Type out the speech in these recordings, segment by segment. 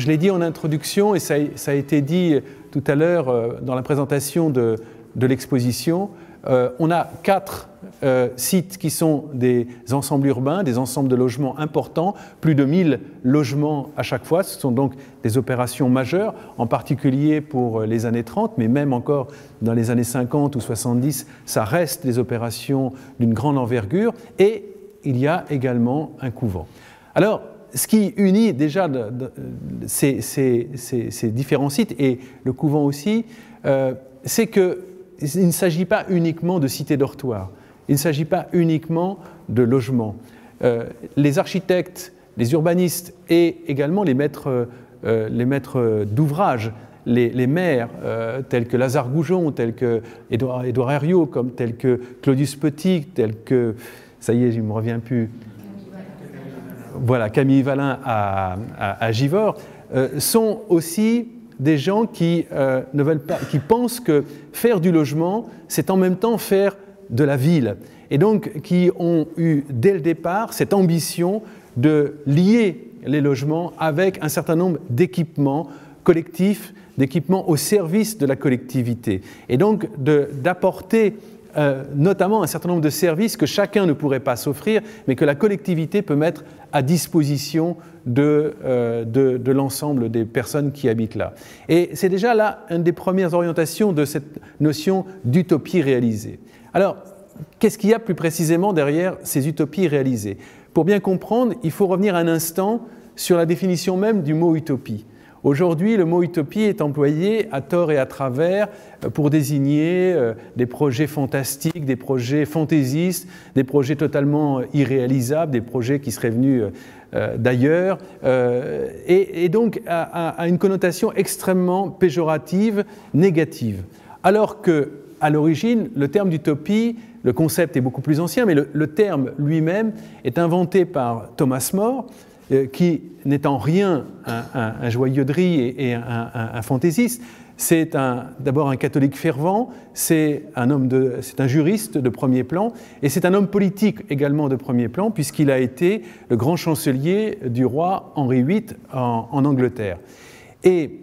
je l'ai dit en introduction, et ça a été dit tout à l'heure dans la présentation de l'exposition, on a 4 sites qui sont des ensembles urbains, des ensembles de logements importants, plus de 1000 logements à chaque fois. Ce sont donc des opérations majeures, en particulier pour les années 30, mais même encore dans les années 50 ou 70, ça reste des opérations d'une grande envergure. Et il y a également un couvent. Alors, ce qui unit déjà ces différents sites, et le couvent aussi, c'est qu'il ne s'agit pas uniquement de cités-dortoirs, il ne s'agit pas uniquement de logements. Les architectes, les urbanistes et également les maîtres d'ouvrage, les maires tels que Lazare Goujon, tels que Édouard Herriot, tels que Claudius Petit, tels que, ça y est, je ne me reviens plus, voilà, Camille Valin à Givors, sont aussi des gens qui ne veulent pas, qui pensent que faire du logement, c'est en même temps faire de la ville. Et donc qui ont eu dès le départ cette ambition de lier les logements avec un certain nombre d'équipements collectifs, d'équipements au service de la collectivité. Et donc d'apporter notamment un certain nombre de services que chacun ne pourrait pas s'offrir, mais que la collectivité peut mettre à disposition de l'ensemble des personnes qui habitent là. Et c'est déjà là une des premières orientations de cette notion d'utopie réalisée. Alors, qu'est-ce qu'il y a plus précisément derrière ces utopies réalisées? Pour bien comprendre, il faut revenir un instant sur la définition même du mot utopie. Aujourd'hui, le mot utopie est employé à tort et à travers pour désigner des projets fantastiques, des projets fantaisistes, des projets totalement irréalisables, des projets qui seraient venus d'ailleurs, et donc à une connotation extrêmement péjorative, négative. Alors qu'à l'origine, le terme d'utopie, le concept est beaucoup plus ancien, mais le terme lui-même est inventé par Thomas More, qui n'est en rien un joyeux de riz et un fantaisiste. C'est d'abord un catholique fervent, c'est un juriste de premier plan, et c'est un homme politique également de premier plan, puisqu'il a été le grand chancelier du roi Henri VIII en Angleterre. Et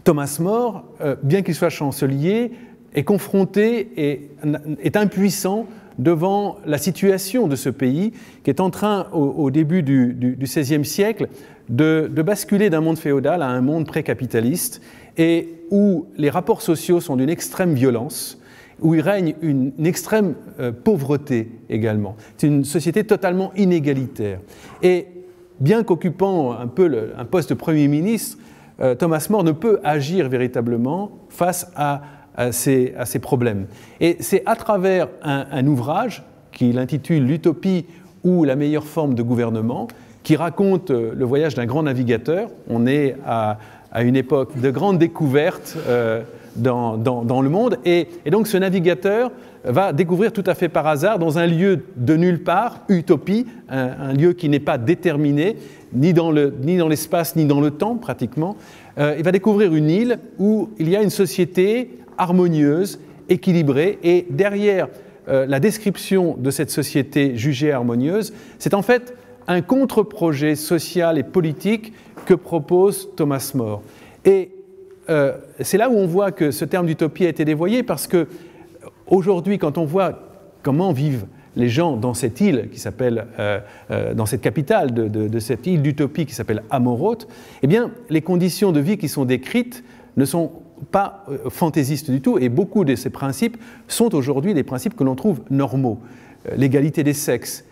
Thomas More, bien qu'il soit chancelier, est confronté et est impuissant devant la situation de ce pays qui est en train, au début du XVIe siècle, de basculer d'un monde féodal à un monde pré-capitaliste et où les rapports sociaux sont d'une extrême violence, où il règne une extrême pauvreté également. C'est une société totalement inégalitaire. Et bien qu'occupant un peu un poste de Premier ministre, Thomas More ne peut agir véritablement face à ces problèmes. Et c'est à travers un ouvrage qu'il intitule « L'utopie ou la meilleure forme de gouvernement » qui raconte le voyage d'un grand navigateur. On est à une époque de grandes découvertes dans le monde. Et donc ce navigateur va découvrir tout à fait par hasard, dans un lieu de nulle part, utopie, un lieu qui n'est pas déterminé, ni dans l'espace, ni dans le temps pratiquement. Il va découvrir une île où il y a une société harmonieuse, équilibrée, et derrière la description de cette société jugée harmonieuse, c'est en fait un contre-projet social et politique que propose Thomas More. Et c'est là où on voit que ce terme d'utopie a été dévoyé, parce que aujourd'hui, quand on voit comment vivent les gens dans cette île qui s'appelle, dans cette capitale de cette île d'utopie qui s'appelle Amorote, eh bien, les conditions de vie qui sont décrites ne sont pas fantaisistes du tout, et beaucoup de ces principes sont aujourd'hui des principes que l'on trouve normaux. L'égalité des sexes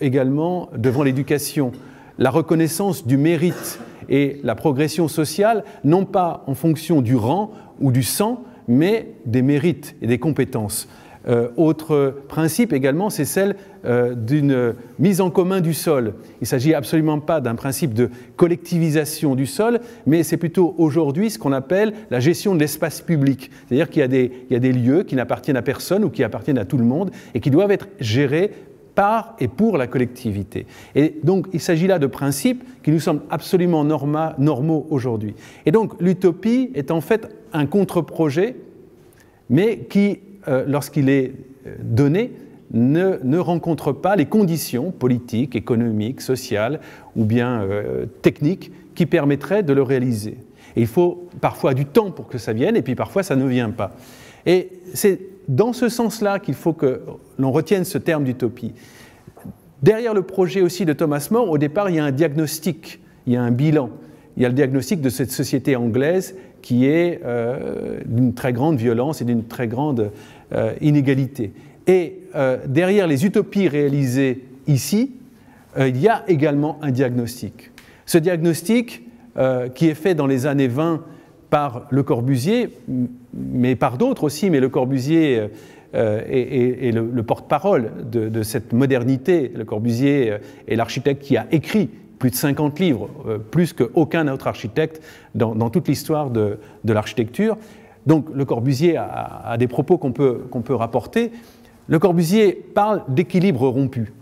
également devant l'éducation, la reconnaissance du mérite et la progression sociale, non pas en fonction du rang ou du sang, mais des mérites et des compétences. Autre principe également, c'est celle d'une mise en commun du sol. Il ne s'agit absolument pas d'un principe de collectivisation du sol, mais c'est plutôt aujourd'hui ce qu'on appelle la gestion de l'espace public. C'est-à-dire qu'il y a des lieux qui n'appartiennent à personne ou qui appartiennent à tout le monde et qui doivent être gérés par et pour la collectivité. Et donc, il s'agit là de principes qui nous semblent absolument normaux aujourd'hui. Et donc, l'utopie est en fait un contre-projet, mais qui, lorsqu'il est donné, ne rencontrent pas les conditions politiques, économiques, sociales ou bien techniques qui permettraient de le réaliser. Et il faut parfois du temps pour que ça vienne, et puis parfois ça ne vient pas. Et c'est dans ce sens-là qu'il faut que l'on retienne ce terme d'utopie. Derrière le projet aussi de Thomas More, au départ, il y a un diagnostic, il y a un bilan. Il y a le diagnostic de cette société anglaise qui est d'une très grande violence et d'une très grande inégalité. Et derrière les utopies réalisées ici, il y a également un diagnostic. Ce diagnostic, qui est fait dans les années 20 par Le Corbusier, mais par d'autres aussi, mais Le Corbusier est le porte-parole de cette modernité. Le Corbusier est l'architecte qui a écrit plus de 50 livres, plus qu'aucun autre architecte dans toute l'histoire de l'architecture. Donc Le Corbusier a des propos qu'on peut rapporter. Le Corbusier parle d'équilibre rompu.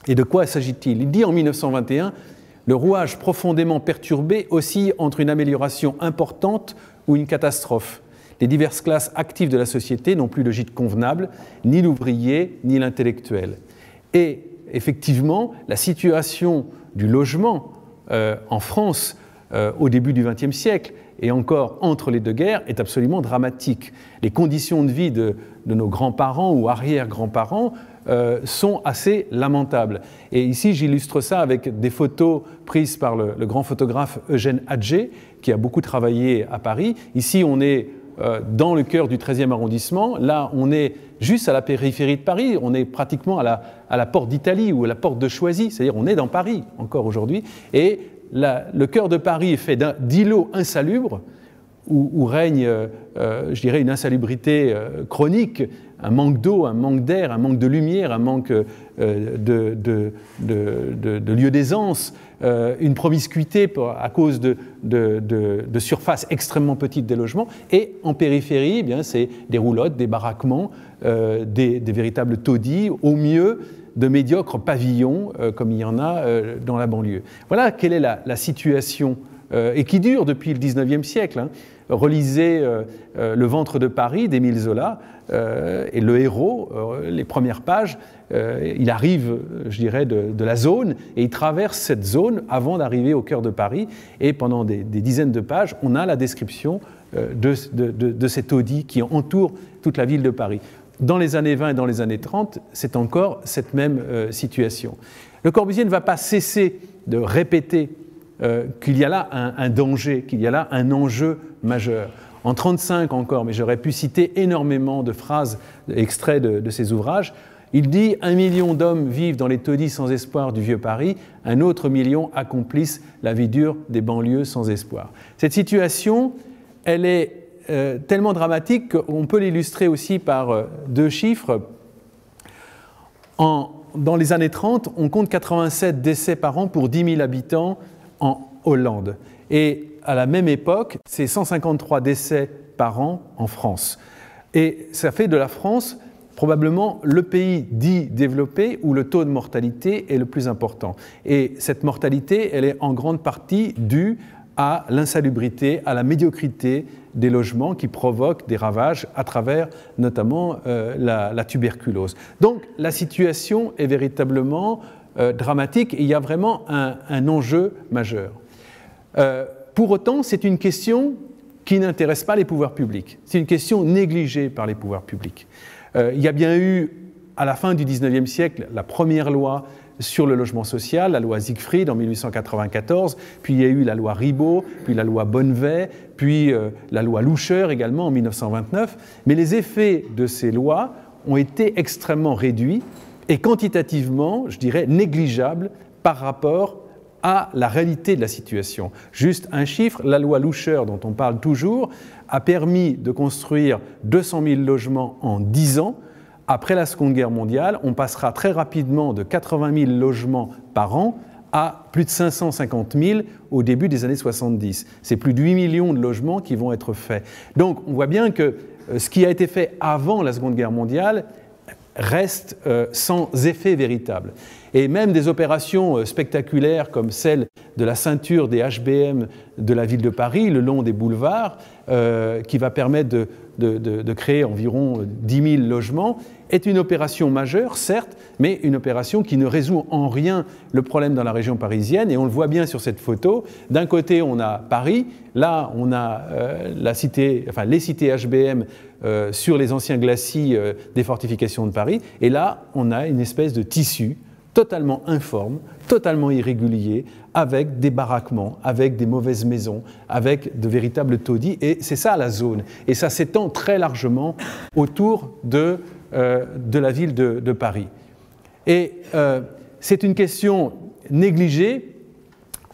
Et de quoi s'agit-il? Il dit en 1921 « Le rouage profondément perturbé oscille entre une amélioration importante ou une catastrophe. Les diverses classes actives de la société n'ont plus de gîte convenable, ni l'ouvrier, ni l'intellectuel. » Et effectivement, la situation du logement en France au début du XXe siècle et encore entre les deux guerres est absolument dramatique. Les conditions de vie de nos grands-parents ou arrière-grands-parents sont assez lamentables. Et ici, j'illustre ça avec des photos prises par le grand photographe Eugène Atget, qui a beaucoup travaillé à Paris. Ici, on est dans le cœur du 13e arrondissement. Là, on est juste à la périphérie de Paris. On est pratiquement à la porte d'Italie ou à la porte de Choisy. C'est-à-dire, on est dans Paris encore aujourd'hui. Et le cœur de Paris est fait d'îlots insalubres où règne, je dirais, une insalubrité chronique, un manque d'eau, un manque d'air, un manque de lumière, un manque de lieux d'aisance, une promiscuité à cause de surfaces extrêmement petites des logements. Et en périphérie, eh bien, c'est des roulottes, des baraquements, des véritables taudis, au mieux de médiocres pavillons, comme il y en a dans la banlieue. Voilà quelle est la situation, et qui dure depuis le XIXe siècle. Hein. Relisez Le ventre de Paris d'Émile Zola, et le héros, les premières pages, il arrive, je dirais, de la zone, et il traverse cette zone avant d'arriver au cœur de Paris, et pendant des dizaines de pages, on a la description de cet taudis qui entoure toute la ville de Paris. Dans les années 20 et dans les années 30, c'est encore cette même situation. Le Corbusier ne va pas cesser de répéter qu'il y a là un danger, qu'il y a là un enjeu majeur. En 1935 encore, mais j'aurais pu citer énormément de phrases extraits de ses ouvrages, il dit « 1 million d'hommes vivent dans les taudis sans espoir du vieux Paris, un autre million accomplissent la vie dure des banlieues sans espoir ». Cette situation, elle est tellement dramatique qu'on peut l'illustrer aussi par deux chiffres. Dans les années 30, on compte 87 décès par an pour 10 000 habitants en Hollande. Et à la même époque, c'est 153 décès par an en France. Et ça fait de la France probablement le pays dit développé où le taux de mortalité est le plus important. Et cette mortalité, elle est en grande partie due à l'insalubrité, à la médiocrité des logements qui provoquent des ravages à travers notamment la tuberculose. Donc la situation est véritablement dramatique et il y a vraiment un enjeu majeur. Pour autant, c'est une question qui n'intéresse pas les pouvoirs publics. C'est une question négligée par les pouvoirs publics. Il y a bien eu, à la fin du XIXe siècle, la première loi sur le logement social, la loi Siegfried en 1894, puis il y a eu la loi Ribot, puis la loi Bonnevet, puis la loi Loucheur également en 1929. Mais les effets de ces lois ont été extrêmement réduits et quantitativement, je dirais, négligeables par rapport à la réalité de la situation. Juste un chiffre, la loi Loucheur, dont on parle toujours, a permis de construire 200 000 logements en 10 ans. Après la Seconde Guerre mondiale, on passera très rapidement de 80 000 logements par an à plus de 550 000 au début des années 70. C'est plus de 8 millions de logements qui vont être faits. Donc on voit bien que ce qui a été fait avant la Seconde Guerre mondiale reste sans effet véritable. Et même des opérations spectaculaires comme celle de la ceinture des HBM de la ville de Paris, le long des boulevards, qui va permettre de créer environ 10 000 logements, est une opération majeure, certes, mais une opération qui ne résout en rien le problème dans la région parisienne. Et on le voit bien sur cette photo. D'un côté, on a Paris. Là, on a les cités HBM sur les anciens glacis des fortifications de Paris. Et là, on a une espèce de tissu totalement informe, totalement irrégulier, avec des baraquements, avec des mauvaises maisons, avec de véritables taudis. Et c'est ça la zone. Et ça s'étend très largement autour de la ville de Paris. Et c'est une question négligée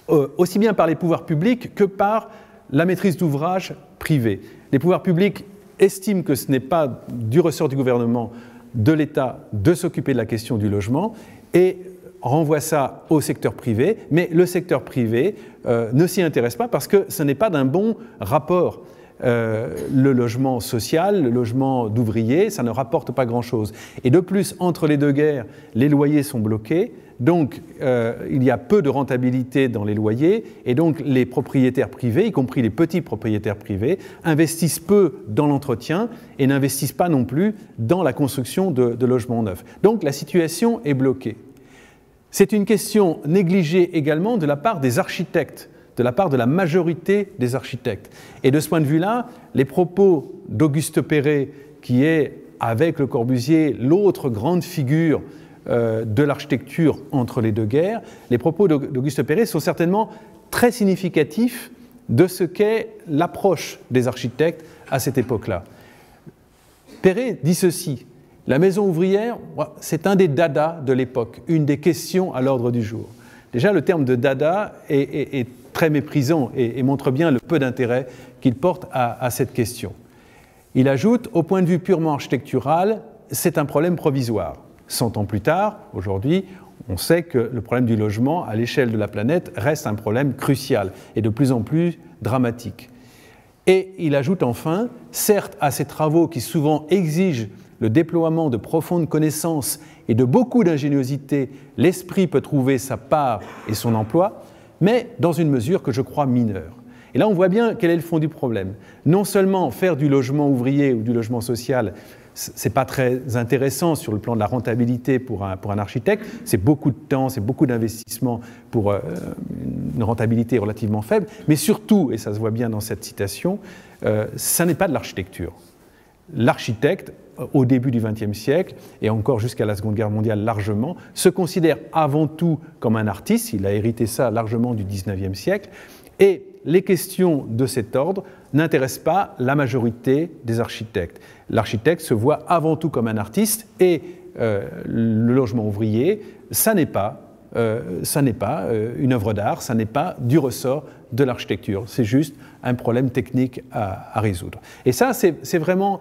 aussi bien par les pouvoirs publics que par la maîtrise d'ouvrage privée. Les pouvoirs publics estiment que ce n'est pas du ressort du gouvernement, de l'État, de s'occuper de la question du logement et renvoient ça au secteur privé, mais le secteur privé ne s'y intéresse pas parce que ce n'est pas d'un bon rapport. Le logement social, le logement d'ouvriers, ça ne rapporte pas grand-chose. Et de plus, entre les deux guerres, les loyers sont bloqués, donc il y a peu de rentabilité dans les loyers, et donc les propriétaires privés, y compris les petits propriétaires privés, investissent peu dans l'entretien et n'investissent pas non plus dans la construction de logements neufs. Donc la situation est bloquée. C'est une question négligée également de la part des architectes, de la part de la majorité des architectes. Et de ce point de vue-là, les propos d'Auguste Perret, qui est, avec Le Corbusier, l'autre grande figure de l'architecture entre les deux guerres, les propos d'Auguste Perret sont certainement très significatifs de ce qu'est l'approche des architectes à cette époque-là. Perret dit ceci: la maison ouvrière, c'est un des dadas de l'époque, une des questions à l'ordre du jour. Déjà, le terme de dada est très méprisant et montre bien le peu d'intérêt qu'il porte à cette question. Il ajoute, au point de vue purement architectural, c'est un problème provisoire. 100 ans plus tard, aujourd'hui, on sait que le problème du logement à l'échelle de la planète reste un problème crucial et de plus en plus dramatique. Et il ajoute enfin, certes à ces travaux qui souvent exigent le déploiement de profondes connaissances et de beaucoup d'ingéniosité, l'esprit peut trouver sa part et son emploi, mais dans une mesure que je crois mineure. Et là, on voit bien quel est le fond du problème. Non seulement faire du logement ouvrier ou du logement social, ce n'est pas très intéressant sur le plan de la rentabilité pour un architecte, c'est beaucoup de temps, c'est beaucoup d'investissement pour une rentabilité relativement faible, mais surtout, et ça se voit bien dans cette citation, ça n'est pas de l'architecture. L'architecte, au début du XXe siècle, et encore jusqu'à la Seconde Guerre mondiale largement, se considère avant tout comme un artiste, il a hérité ça largement du XIXe siècle, et les questions de cet ordre n'intéressent pas la majorité des architectes. L'architecte se voit avant tout comme un artiste, et le logement ouvrier, ça n'est pas une œuvre d'art, ça n'est pas du ressort de l'architecture, c'est juste un problème technique à résoudre. Et ça, c'est vraiment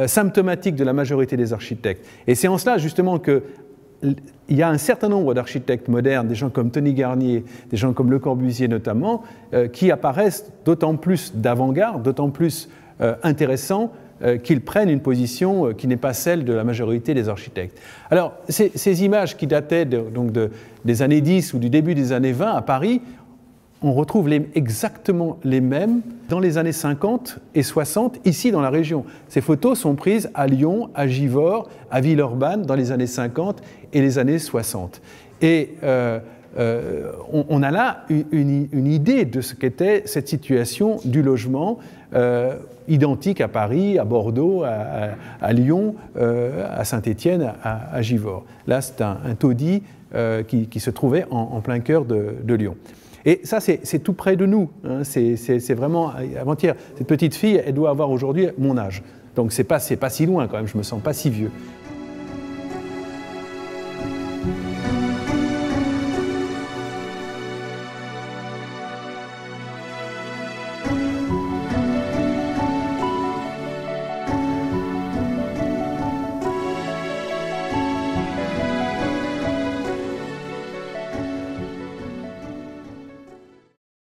symptomatique de la majorité des architectes. Et c'est en cela, justement, qu'il y a un certain nombre d'architectes modernes, des gens comme Tony Garnier, des gens comme Le Corbusier notamment, qui apparaissent d'autant plus d'avant-garde, d'autant plus intéressants, qu'ils prennent une position qui n'est pas celle de la majorité des architectes. Alors, ces images qui dataient des années 10 ou du début des années 20 à Paris, on retrouve exactement les mêmes dans les années 50 et 60, ici dans la région. Ces photos sont prises à Lyon, à Givors, à Villeurbanne, dans les années 50 et les années 60. Et on a là une idée de ce qu'était cette situation du logement, identique à Paris, à Bordeaux, à Lyon, à Saint-Étienne, à Givors. Là, c'est un taudis qui se trouvait en plein cœur de Lyon. Et ça, c'est tout près de nous. Hein. C'est vraiment avant-hier. Cette petite fille, elle doit avoir aujourd'hui mon âge. Donc, c'est pas si loin quand même. Je me sens pas si vieux.